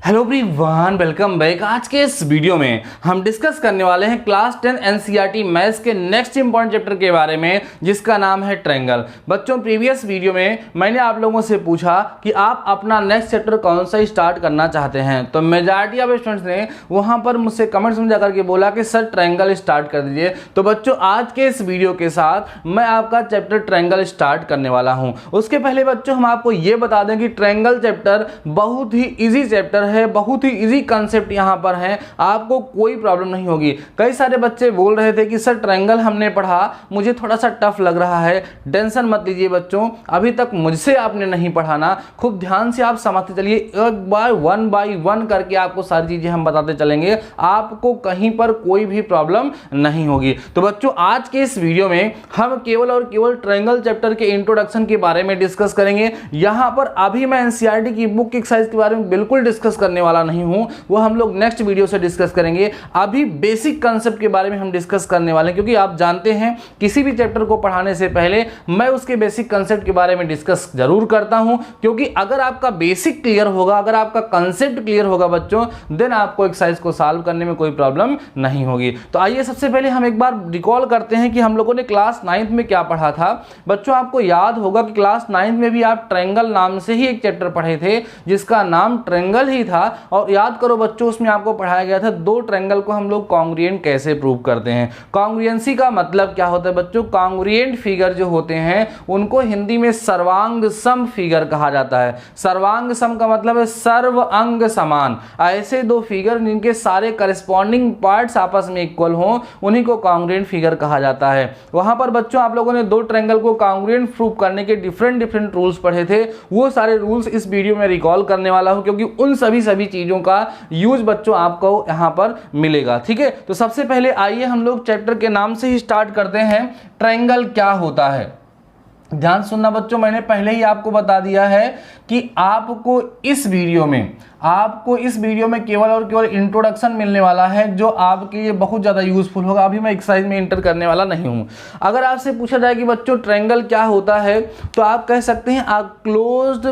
Hello everyone, welcome back. आज के इस वीडियो में हम डिस्कस करने वाले हैं क्लास 10 एनसीईआरटी मैथ्स के नेक्स्ट इंपॉर्टेंट चैप्टर के बारे में, जिसका नाम है ट्रायंगल। बच्चों, प्रीवियस वीडियो में मैंने आप लोगों से पूछा कि आप अपना नेक्स्ट चैप्टर कौन सा स्टार्ट करना चाहते हैं, तो मेजॉरिटी ऑफ स्टूडेंट्स ने वहां पर मुझसे कमेंट्स में जाकर के बोला कि सर ट्रायंगल स्टार्ट कर दीजिए। तो बच्चों, आज के इस वीडियो के साथ मैं आपका चैप्टर ट्रायंगल स्टार्ट करने वाला हूं। उसके पहले बच्चों, हम आपको ये बता दें कि ट्रायंगल चैप्टर बहुत ही ईजी चैप्टर है, बहुत ही इजी कंसेप्ट यहां पर है, आपको कोई प्रॉब्लम नहीं होगी। कई सारे बच्चे बोल रहे थे कि सर ट्रायंगल हमने पढ़ा, मुझे थोड़ा सा टफ लग रहा है। टेंशन मत लीजिए बच्चों, अभी तक मुझसे आपने नहीं पढ़ाना, खूब ध्यान से आप समझते चलिए। एक बार वन बाय वन करके आपको सारी चीजें हम बताते चलेंगे, आपको कहीं पर कोई भी प्रॉब्लम नहीं होगी। तो बच्चों, आज के इस वीडियो में हम केवल और केवल ट्रायंगल चैप्टर के इंट्रोडक्शन के बारे में डिस्कस करेंगे। यहां पर अभी मैं एनसीईआरटी की बुक एक्सरसाइज के बारे में बिल्कुल डिस्कस करने वाला नहीं हूं, वो हम लोग नेक्स्ट वीडियो से डिस्कस करेंगे। अभी बेसिक कांसेप्ट के बारे में हम डिस्कस करने वाले हैं, क्योंकि आप जानते हैं किसी भी चैप्टर को पढ़ाने से पहले मैं उसके बेसिक कांसेप्ट के बारे में डिस्कस जरूर करता हूं, क्योंकि अगर आपका बेसिक क्लियर होगा, अगर आपका कांसेप्ट क्लियर होगा बच्चों, देन आपको एक्सरसाइज को सॉल्व करने में कोई प्रॉब्लम नहीं होगी। तो आइए सबसे पहले हम एक बार रिकॉल करते हैं कि हम लोगों ने क्लास 9th में क्या पढ़ा था। बच्चों, आपको याद होगा कि क्लास 9th में भी आप ट्रायंगल नाम से ही एक चैप्टर पढ़े थे, जिसका नाम ट्रायंगल ही था। और याद करो बच्चों, उसमें आपको पढ़ाया गया था दो ट्रायंगल को हम लोग कॉन्ग्रुएंट कैसे प्रूव करते हैं। कॉन्ग्रुएंसी का मतलब क्या होता है बच्चों? कॉन्ग्रुएंट फिगर जो होते हैं उनको हिंदी में सर्वांग सम फिगर कहा जाता है। सर्वांग सम का मतलब है सर्व अंग समान। ऐसे दो फिगर जिनके सारे करस्पॉन्डिंग पार्ट्स आपस में इक्वल हों, उन्हीं को कॉन्ग्रुएंट फिगर कहा जाता है। वहां पर बच्चों, आप लोगों ने दो ट्रायंगल को कॉन्ग्रुएंट प्रूव करने के डिफरेंट रूल्स पढ़े थे। वो सारे रूल्स इस वीडियो में रिकॉल करने वाला हूं, क्योंकि उन सभी चीजों का यूज बच्चों आपको यहां पर मिलेगा। ठीक है, तो सबसे पहले आइए हम लोग चैप्टर के नाम से ही स्टार्ट करते हैं। ट्रायंगल क्या होता है? ध्यान सुनना बच्चों, मैंने पहले ही आपको बता दिया है कि आपको इस वीडियो में केवल और केवल इंट्रोडक्शन मिलने वाला है, जो आपके लिए बहुत ज्यादा यूजफुल होगा। अभी मैं एक्सरसाइज में इंटर करने वाला नहीं हूं। अगर आपसे पूछा जाए कि बच्चों ट्रायंगल क्या होता है, तो आप कह सकते हैं a closed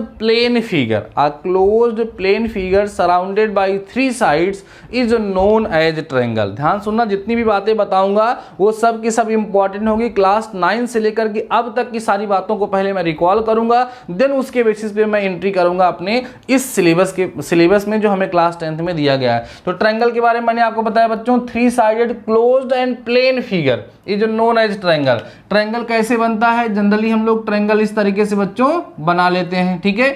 plane figure surrounded by three sides is known as triangle. ध्यान सुनना, जितनी भी बातें बताऊंगा वो सब की सब इंपॉर्टेंट होगी। क्लास 9 से लेकर के अब तक की सारी बातों को पहले मैं रिकॉल करूंगा, देन उसके बेसिस पे मैं एंट्री करूंगा अपने इस सिलेबस में जो हमें क्लास 10th में दिया गया है। तो ट्रायंगल के बारे में मैंने आपको बताया बच्चों, three sided closed and plane figure is known as triangle. Triangle कैसे बनता है? जनरली हम लोग ट्रायंगल इस तरीके से बच्चों बना लेते हैं। ठीक है,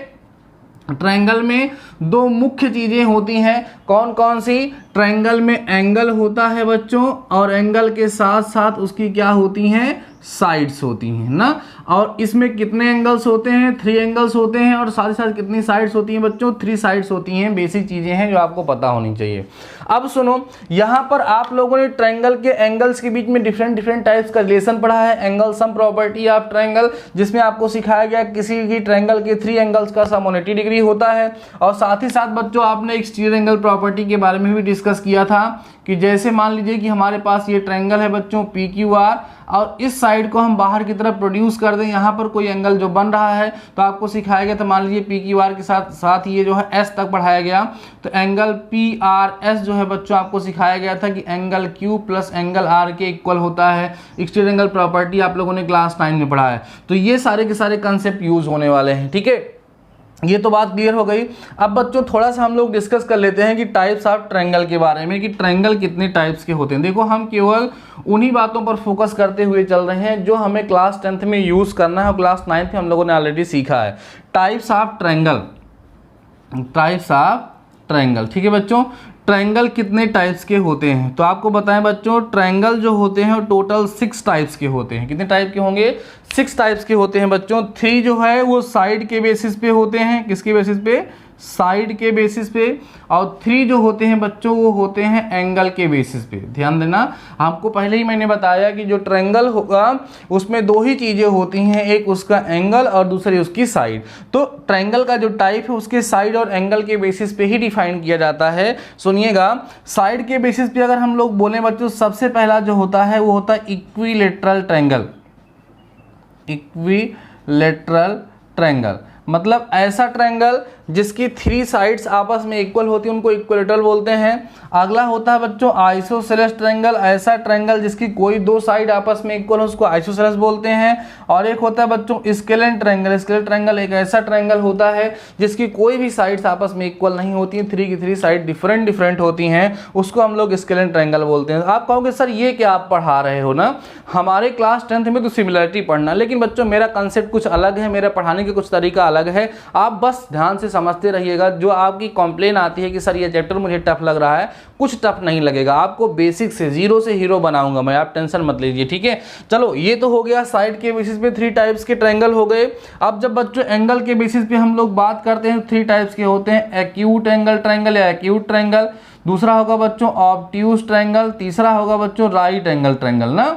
ट्रायंगल में दो मुख्य चीजें होती हैं। कौन कौन सी? ट्रायंगल में एंगल होता है बच्चों, और एंगल के साथ साथ उसकी क्या होती हैं? साइड्स होती हैं ना। और इसमें कितने एंगल्स होते हैं? 3 एंगल्स होते हैं। और साथ ही साथ कितनी साइड्स होती हैं बच्चों? 3 साइड्स होती हैं। बेसिक चीजें हैं जो आपको पता होनी चाहिए। अब सुनो, यहां पर आप लोगों ने ट्रायंगल के एंगल्स के बीच में डिफरेंट टाइप्स का रिलेशन पढ़ा है। Angle sum property of triangle, जिसमें आपको सिखाया गया किसी भी ट्रायंगल के 3 एंगल्स का सम 180 डिग्री होता है। और साथ ही साथ बच्चों, आपने एक्सटीरियर एंगल प्रॉपर्टी के बारे में भी डिस्कस किया था कि जैसे मान लीजिए कि हमारे पास ये ट्रायंगल है बच्चों PQR, और इस साइड को हम बाहर की तरफ प्रोड्यूस कर दें, यहाँ पर कोई एंगल जो बन रहा है, तो आपको सिखाया गया था मान लीजिए PQR के साथ ये जो है S तक बढ़ाया गया, तो एंगल PRS जो है बच्चों आपको सिखाया गया था कि angle Q plus angle R के इक्वल होता है। एक्सटीरियर एंगल प्रॉपर्टी आप लोगों ने क्लास 9 में पढ़ा है। तो ये सारे के सारे कंसेप्ट यूज होने वाले हैं। ठीक है, ये तो बात क्लियर हो गई। अब बच्चों थोड़ा सा हम लोग डिस्कस कर लेते हैं कि टाइप्स ऑफ ट्रायंगल के बारे में, कि ट्रायंगल कितने टाइप्स के होते हैं। देखो, हम केवल उन्हीं बातों पर फोकस करते हुए चल रहे हैं जो हमें क्लास 10th में यूज करना है, और क्लास 9th में हम लोगों ने ऑलरेडी सीखा है। Types of triangle. ठीक है बच्चों, ट्रायंगल कितने टाइप्स के होते हैं? तो आपको बताएं बच्चों, ट्रायंगल जो होते हैं वो टोटल 6 टाइप्स के होते हैं। कितने टाइप के होंगे? 6 टाइप्स के होते हैं बच्चों। 3 जो है वो साइड के बेसिस पे होते हैं। किसके बेसिस पे? साइड के बेसिस पे। और 3 जो होते हैं बच्चों वो होते हैं एंगल के बेसिस पे। ध्यान देना, आपको पहले ही मैंने बताया कि जो ट्रायंगल होगा उसमें 2 ही चीजें होती हैं, एक उसका एंगल और दूसरी उसकी साइड। तो ट्रायंगल का जो टाइप है उसके साइड और एंगल के बेसिस पे ही डिफाइन किया जाता है। सुनिएगा, साइड के बेसिस पे अगर हम लोग बोले बच्चों, सबसे पहला जो होता है वो होता है इक्विलेटरल ट्रायंगल। मतलब ऐसा ट्रायंगल जिसकी 3 साइड्स आपस में इक्वल होती हैं उनको इक्विलेटरल बोलते हैं। अगला होता है बच्चों आइसोसेलेस ट्रायंगल, ऐसा ट्रायंगल जिसकी कोई 2 साइड आपस में इक्वल हो उसको आइसोसेलेस बोलते हैं। और एक होता है बच्चों स्केलेन ट्रायंगल, स्केलेन ट्रायंगल एक ऐसा ट्रायंगल होता है जिसकी कोई भी साइड्स आपस में इक्वल नहीं होती हैं, 3 की 3 साइड डिफरेंट होती हैं, उसको हम लोग स्केलेन ट्रायंगल बोलते हैं। आप कहोगे सर ये क्या आप पढ़ा रहे हो ना, हमारे क्लास 10th में तो सिमिलरिटी पढ़ना, लेकिन बच्चों मेरा कंसेप्ट कुछ अलग है, मेरा पढ़ाने का कुछ तरीका अलग है। आप बस ध्यान से समझते रहिएगा। जो आपकी कंप्लेन आती है कि सर ये चैप्टर मुझे टफ लग रहा है, कुछ टफ नहीं लगेगा, आपको बेसिक से जीरो से हीरो बनाऊंगा मैं, आप टेंशन मत लीजिए, ठीक है। चलो ये तो हो गया साइड के बेसिस पे 3 टाइप्स के ट्रायंगल हो गए। अब जब बच्चों एंगल के बेसिस पे हम लोग बात करते हैं 3 टाइप्स के होते हैं, एक्यूट एंगल ट्रायंगल या एक्यूट ट्रायंगल, दूसरा होगा बच्चों ऑब्ट्यूज ट्रायंगल, तीसरा होगा बच्चों राइट एंगल ट्रायंगल ना।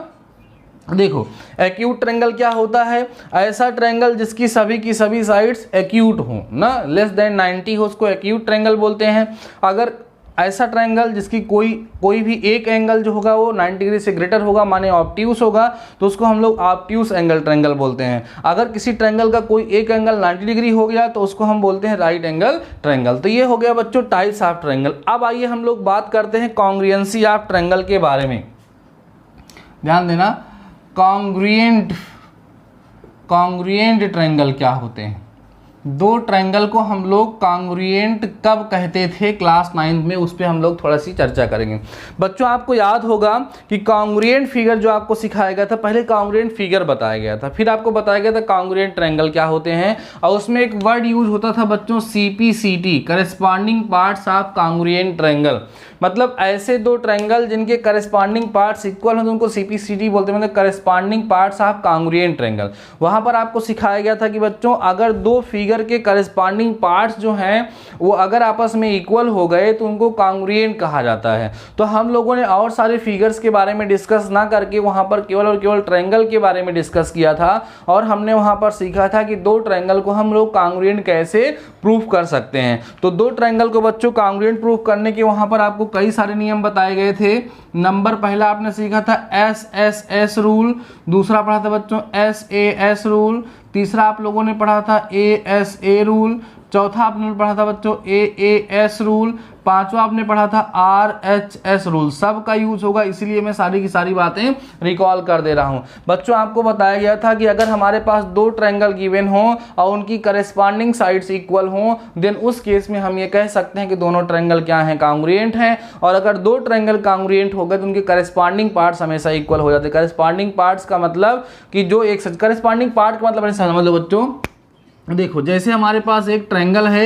देखो एक्यूट ट्रायंगल क्या होता है, ऐसा ट्रायंगल जिसकी सभी की सभी साइड्स एक्यूट हो ना, लेस देन 90 हो, उसको एक्यूट ट्रायंगल बोलते हैं। अगर ऐसा ट्रायंगल जिसकी कोई भी एक एंगल जो होगा वो 90 डिग्री से ग्रेटर होगा, माने ऑब्ट्यूस होगा, तो उसको हम लोग ऑब्ट्यूस एंगल ट्रायंगल बोलते हैं। अगर किसी ट्रायंगल का कोई एक एंगल 90 डिग्री हो गया तो उसको हम बोलते हैं राइट एंगल ट्रायंगल। तो ये हो गया बच्चों टाइप्स ऑफ ट्रायंगल। अब आइए हम लोग बात करते हैं कॉन्ग्रुएंसी ऑफ ट्रायंगल के बारे में। ध्यान देना, कॉन्ग्रुएंट ट्रायंगल क्या होते हैं। 2 ट्रायंगल को हम लोग कॉन्ग्रुएंट कब कहते थे क्लास 9th में, उस पर हम लोग थोड़ा सी चर्चा करेंगे। बच्चों आपको याद होगा कि कॉन्ग्रुएंट फिगर जो आपको सिखाया गया था, पहले कॉन्ग्रुएंट फिगर बताया गया था, फिर आपको बताया गया था कॉन्ग्रुएंट ट्रायंगल क्या होते हैं, और उसमें एक वर्ड यूज होता था बच्चों CPCT, corresponding parts of congruent triangle. मतलब ऐसे 2 ट्रायंगल जिनके करस्पॉन्डिंग पार्ट्स इक्वल हो तो उनको CPCT बोलते हैं, मतलब corresponding parts of congruent triangle. वहां पर आपको सिखाया गया था कि बच्चों अगर 2 फिगर के करस्पॉन्डिंग पार्ट्स जो हैं वो अगर आपस में इक्वल हो गए तो उनको कॉन्ग्रुएंट कहा जाता है। तो हम लोगों ने और सारे फिगर्स के बारे में डिस्कस ना करके वहां पर केवल और केवल ट्रायंगल के बारे में डिस्कस किया था, और हमने वहां पर सीखा था कि 2 ट्रायंगल को हम लोग कॉन्ग्रुएंट कैसे प्रूफ कर सकते हैं। तो 2 ट्रायंगल को बच्चों कॉन्ग्रुएंट प्रूफ करने के वहां पर आपको कई सारे नियम बताए गए थे। नंबर पहला आपने सीखा था SSS रूल, दूसरा पढ़ा था बच्चों SAS रूल, तीसरा आप लोगों ने पढ़ा था ASA रूल, चौथा आपने पढ़ा था बच्चों AAS रूल, पांचवा आपने पढ़ा था RHS रूल। सब का यूज होगा, इसलिए मैं सारी की सारी बातें रिकॉल कर दे रहा हूं। बच्चों आपको बताया गया था कि अगर हमारे पास 2 ट्रायंगल गिवन हो और उनकी करस्पॉन्डिंग साइड्स इक्वल हो, देन उस केस में हम ये कह सकते हैं कि दोनों ट्रायंगल क्या हैं, कॉन्ग्रुएंट हैं। और अगर 2 ट्रायंगल कॉन्ग्रुएंट हो गए तो उनके करस्पॉन्डिंग पार्ट्स हमेशा इक्वल हो जाते हैं। करस्पॉन्डिंग पार्ट्स का मतलब कि जो एक करस्पॉन्डिंग पार्ट का मतलब समझ लो बच्चों, देखो जैसे हमारे पास एक ट्रायंगल है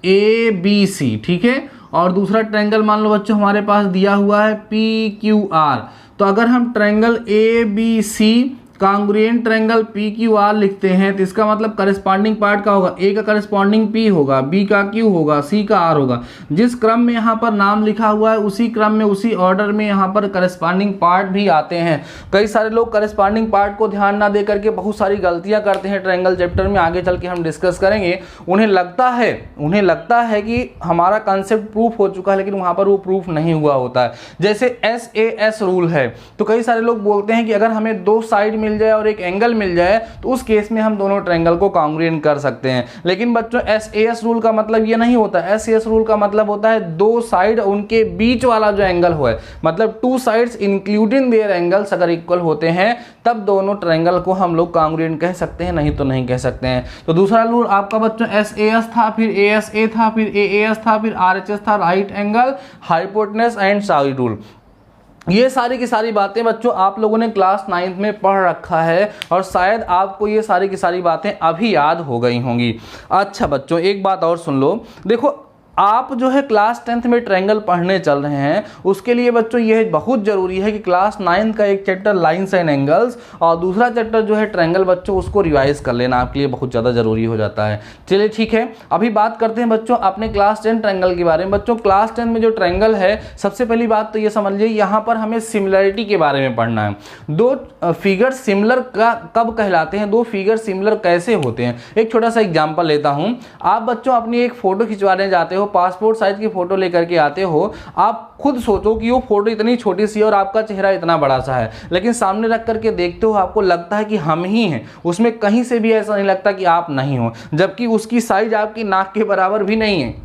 ABC, ठीक है, और दूसरा ट्रायंगल मान लो बच्चों हमारे पास दिया हुआ है PQR। तो अगर हम triangle ABC congruent triangle PQR लिखते हैं तो इसका मतलब करस्पॉन्डिंग पार्ट का होगा, A का करस्पॉन्डिंग P होगा, B का Q होगा, C का R होगा। जिस क्रम में यहाँ पर नाम लिखा हुआ है उसी क्रम में उसी ऑर्डर में यहाँ पर करस्पॉन्डिंग पार्ट भी आते हैं। कई सारे लोग करस्पॉन्डिंग पार्ट को ध्यान ना दे करके बहुत सारी गलतियां करते हैं ट्रायंगल चैप्टर में, आगे चल के हम डिस्कस करेंगे। उन्हें लगता है कि हमारा कंसेप्ट प्रूफ हो चुका है, लेकिन वहाँ पर वो प्रूफ नहीं हुआ होता है। जैसे SAS रूल है, तो कई सारे लोग बोलते हैं कि अगर हमें 2 साइड मिल जाए और एक एंगल मिल जाए तो उस केस में हम दोनों ट्रायंगल को कॉन्ग्रुएंट कर सकते हैं। लेकिन बच्चों SAS रूल का मतलब ये नहीं होता। SAS रूल का मतलब होता है 2 साइड उनके बीच वाला जो एंगल हो, मतलब 2 साइड्स इंक्लूडिंग देयर एंगल्स अगर इक्वल होते हैं तब दोनों ट्रायंगल को हम लोग कॉन्ग्रुएंट कह सकते हैं, नहीं तो नहीं कह सकते हैं। तो दूसरा रूल आपका बच्चों SAS था, फिर ASA था, फिर AAS था, फिर RHS था, right angle, hypotenuse and side rule. ये सारी की सारी बातें बच्चों आप लोगों ने क्लास 9th में पढ़ रखा है और शायद आपको ये सारी की सारी बातें अभी याद हो गई होंगी। अच्छा बच्चों एक बात और सुन लो, देखो आप जो है क्लास 10th में ट्रायंगल पढ़ने चल रहे हैं, उसके लिए बच्चों यह बहुत ज़रूरी है कि क्लास 9th का एक चैप्टर लाइन्स एंड एंगल्स और दूसरा चैप्टर जो है ट्रायंगल बच्चों उसको रिवाइज कर लेना आपके लिए बहुत ज़्यादा ज़रूरी हो जाता है। चलिए ठीक है, अभी बात करते हैं बच्चों अपने क्लास 10 ट्रायंगल के बारे में। बच्चों क्लास 10 में जो ट्रायंगल है, सबसे पहली बात तो ये समझ लीजिए यहाँ पर हमें सिमिलरिटी के बारे में पढ़ना है। 2 फिगर सिमिलर कब कहलाते हैं, 2 फिगर सिमिलर कैसे होते हैं। एक छोटा सा एग्जाम्पल लेता हूँ। आप बच्चों अपनी एक फ़ोटो खिंचवाने जाते हो, पासपोर्ट साइज की फोटो लेकर के आते हो, आप खुद सोचो कि वो फोटो इतनी छोटी सी है और आपका चेहरा इतना बड़ा सा है, लेकिन सामने रख करके देखते हो आपको लगता है कि हम ही हैं, उसमें कहीं से भी ऐसा नहीं लगता कि आप नहीं हो, जबकि उसकी साइज आपकी नाक के बराबर भी नहीं है।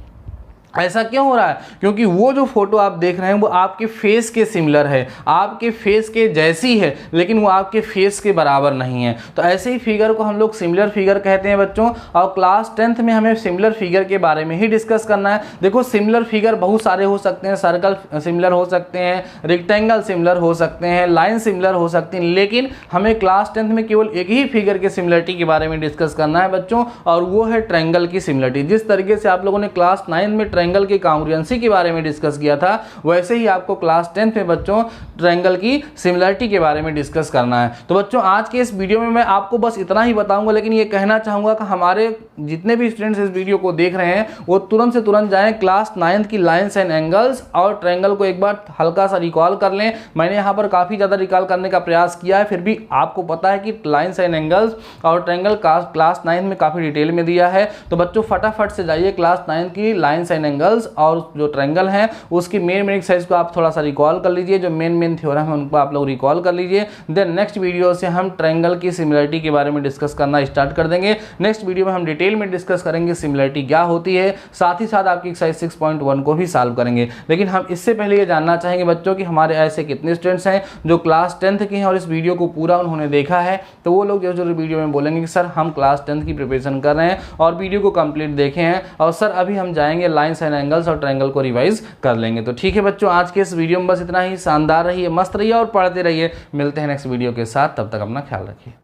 ऐसा क्यों हो रहा है? क्योंकि वो जो फोटो आप देख रहे हैं वो आपके फेस के सिमिलर है, आपके फेस के जैसी है, लेकिन वो आपके फेस के बराबर नहीं है। तो ऐसे ही फिगर को हम लोग सिमिलर फिगर कहते हैं बच्चों। और क्लास 10th में हमें सिमिलर फिगर के बारे में ही डिस्कस करना है। देखो सिमिलर फिगर बहुत सारे हो सकते हैं, सर्कल सिमिलर हो सकते हैं, रेक्टेंगल सिमिलर हो सकते हैं, लाइन सिमिलर हो सकती हैं, लेकिन हमें क्लास 10th में केवल एक ही फिगर के सिमिलरिटी के बारे में डिस्कस करना है बच्चों, और वो है ट्रायंगल की सिमिलरिटी। जिस तरीके से आप लोगों ने क्लास 9 में ट्रायंगल की कांग्रुएंसी के बारे में डिस्कस किया था, वैसे ही आपको क्लास 10th में बच्चों ट्रायंगल की सिमिलरिटी के बारे में डिस्कस करना है। तो बच्चों आज के इस वीडियो में मैं आपको बस इतना ही बताऊंगा, लेकिन ये कहना चाहूंगा कि हमारे जितने भी स्टूडेंट्स इस वीडियो को देख रहे हैं वो तुरंत से तुरंत जाएं क्लास 9th की लाइन्स एंड एंगल्स और ट्रायंगल को एक बार हल्का सा रिकॉल कर लें। मैंने यहाँ पर काफी ज्यादा रिकॉल करने का प्रयास किया है, फिर भी आपको पता है कि लाइन्स एंड एंगल्स और ट्रायंगल क्लास 9 में काफी डिटेल में दिया है। तो बच्चों फटाफट से जाइए क्लास 9 की लाइन्स एंड एंगल्स और जो ट्रायंगल है उसकी मेन एक्सरसाइज को आप थोड़ा सा रिकॉल कर लीजिए, जो मेन थ्योरम है उनको आप लोग रिकॉल कर लीजिए। देन नेक्स्ट वीडियो से हम ट्रायंगल की सिमिलरिटी के बारे में डिस्कस करना स्टार्ट कर देंगे। नेक्स्ट वीडियो में हम डिटेल में डिस्कस करेंगे सिमिलरिटी क्या होती है, साथ ही साथ आपकी एक्सरसाइज 6.1 को भी सॉल्व करेंगे। लेकिन हम इससे पहले ये जानना चाहेंगे बच्चों कि हमारे ऐसे कितने स्टूडेंट्स हैं जो क्लास 10th के हैं और इस वीडियो को पूरा उन्होंने देखा है। तो वो लोग जरूर वीडियो में बोलेंगे कि सर हम क्लास 10th की प्रिपरेशन कर रहे हैं और वीडियो को कंप्लीट देखे हैं, और सर अभी हम जाएंगे लाइन्स एंड एंगल्स और ट्रायंगल को रिवाइज कर लेंगे। तो ठीक है बच्चों, आज के इस वीडियो में बस इतना ही। शानदार रहिए, मस्त रहिए और पढ़ते रहिए। मिलते हैं नेक्स्ट वीडियो के साथ, तब तक अपना ख्याल रखिए।